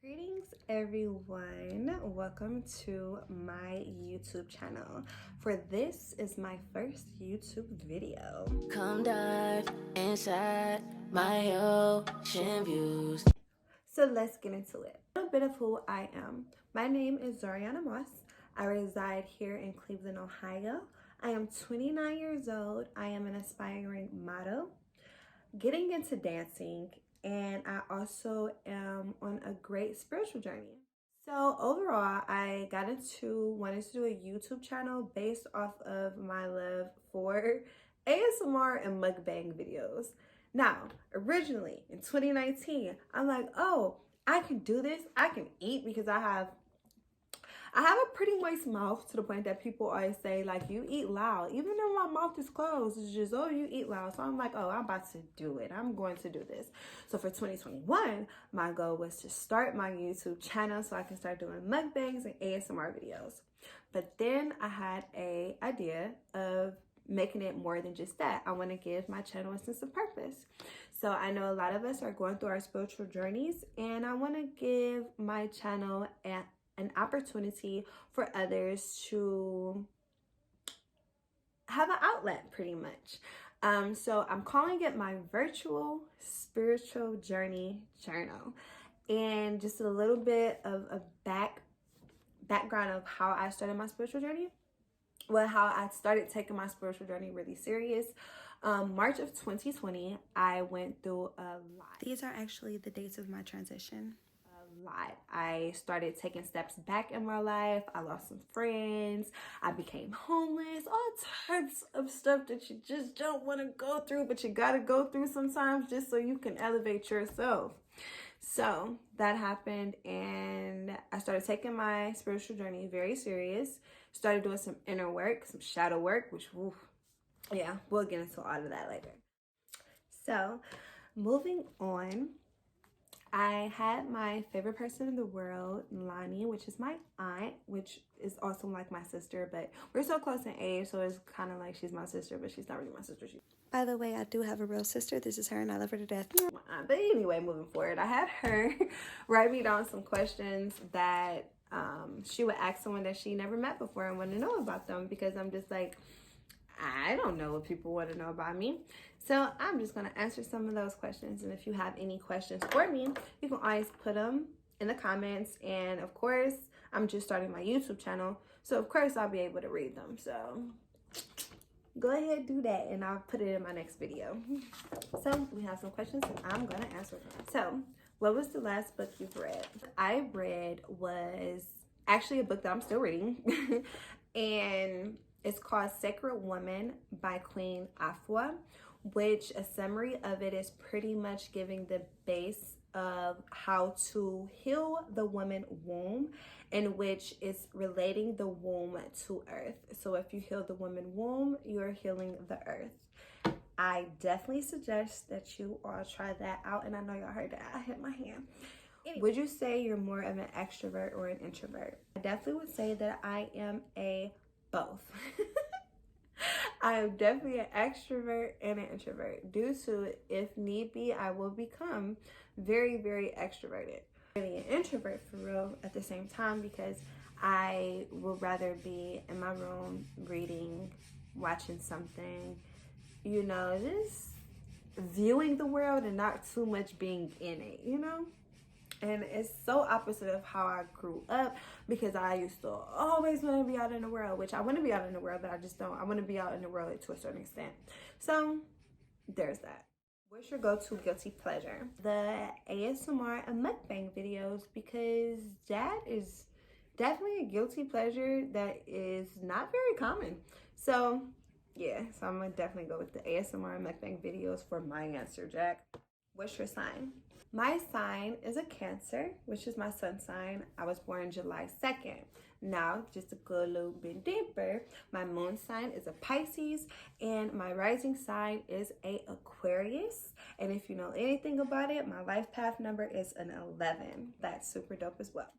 Greetings everyone, welcome to my YouTube channel. For this is my first YouTube video. Come dive inside my ocean views. So let's get into it. A little bit of who I am. My name is Zariana. I reside here in Cleveland, Ohio. I am 29 years old. I am an aspiring model, getting into dancing, and I also am on a great spiritual journey. So overall, I got into wanting to do a YouTube channel based off of my love for ASMR and mukbang videos. Now, originally in 2019, I'm like, oh, I can do this. I can eat because I have a pretty moist mouth, to the point that people always say, like, you eat loud. Even though my mouth is closed, it's just, oh, you eat loud. So I'm like, oh, I'm about to do it. I'm going to do this. So for 2021, my goal was to start my YouTube channel so I can start doing mukbangs and ASMR videos. But then I had a idea of making it more than just that. I want to give my channel a sense of purpose. So I know a lot of us are going through our spiritual journeys, and I want to give my channel an opportunity for others to have an outlet, pretty much. So I'm calling it my virtual spiritual journey journal, and just a little bit of a background of how I started my spiritual journey. Well, how I started taking my spiritual journey really serious. March of 2020, I went through a lot. These are actually the dates of my transition. Lot. I started taking steps back in my life. I lost some friends. I became homeless. All types of stuff that you just don't want to go through, but you got to go through sometimes just so you can elevate yourself. So that happened, and I started taking my spiritual journey very serious. Started doing some inner work, some shadow work, which, yeah, we'll get into all of that later. So moving on, I had my favorite person in the world, Lonnie, which is my aunt, which is also like my sister, but we're so close in age, so it's kind of like she's my sister, but she's not really my sister. By the way, I do have a real sister. This is her, and I love her to death. But anyway, moving forward, I had her write me down some questions that she would ask someone that she never met before and want to know about them, because I'm just like, I don't know what people want to know about me. So I'm just going to answer some of those questions. And if you have any questions for me, you can always put them in the comments. And of course, I'm just starting my YouTube channel, so of course I'll be able to read them. So go ahead, do that, and I'll put it in my next video. So we have some questions, and I'm going to answer them. So what was the last book you've read? I read was actually a book that I'm still reading. And it's called Sacred Woman by Queen Afua, which a summary of it is pretty much giving the base of how to heal the woman womb, in which is relating the womb to earth. So if you heal the woman womb, you're healing the earth. I definitely suggest that you all try that out. And I know y'all heard that. I hit my hand. Anyway, would you say you're more of an extrovert or an introvert? I definitely would say that I am a both. I am definitely an extrovert and an introvert. Due to, if need be, I will become very, very extroverted. Really an introvert for real at the same time, because I would rather be in my room reading, watching something, you know, just viewing the world and not too much being in it, you know? And it's so opposite of how I grew up, because I used to always want to be out in the world, which I want to be out in the world, but I just don't. I want to be out in the world to a certain extent. So there's that. What's your go-to guilty pleasure? The ASMR and mukbang videos, because that is definitely a guilty pleasure that is not very common. So yeah, so I'm gonna definitely go with the ASMR and mukbang videos for my answer, Jack. What's your sign? My sign is a Cancer, which is my sun sign. I was born July 2nd. Now, just to go a little bit deeper, my moon sign is a Pisces, and my rising sign is a Aquarius. And if you know anything about it, my life path number is an 11. That's super dope as well.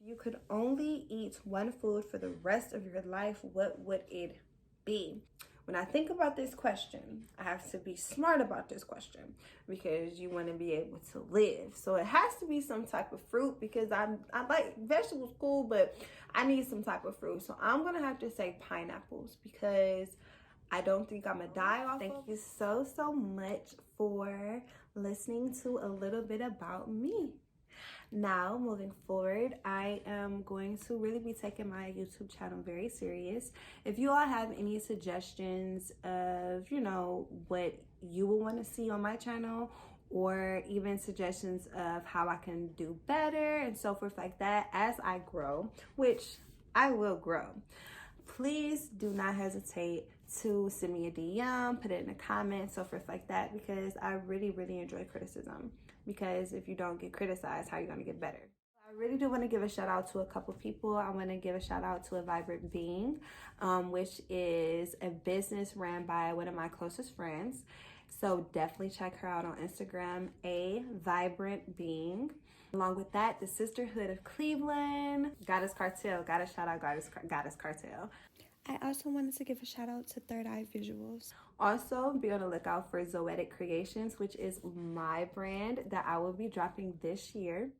If you could only eat one food for the rest of your life, what would it be? when I think about this question, I have to be smart about this question because you want to be able to live. So it has to be some type of fruit because I like vegetables cool, but I need some type of fruit. So I'm going to have to say pineapples because I don't think I'm going to die off. Thank you so much for listening to a little bit about me. Now, moving forward, I am going to really be taking my YouTube channel very serious. If you all have any suggestions of, what you will want to see on my channel, or even suggestions of how I can do better and so forth like that as I grow, which I will grow, please do not hesitate to send me a DM, put it in the comments, so forth like that, because I really enjoy criticism. Because if you don't get criticized, how are you going to get better? I really do want to give a shout out to a couple people. I want to give a shout out to A Vibrant Being, which is a business ran by one of my closest friends. So definitely check her out on Instagram, A Vibrant Being. Along with that, the Sisterhood of Cleveland, Goddess Cartel. Gotta shout out Goddess Cartel. I also wanted to give a shout out to Third Eye Visuals. Also, be on the lookout for Zoetic Creations, which is my brand that I will be dropping this year.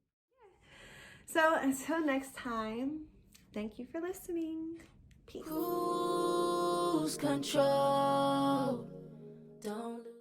So until next time, thank you for listening. Peace. Who's control? Don't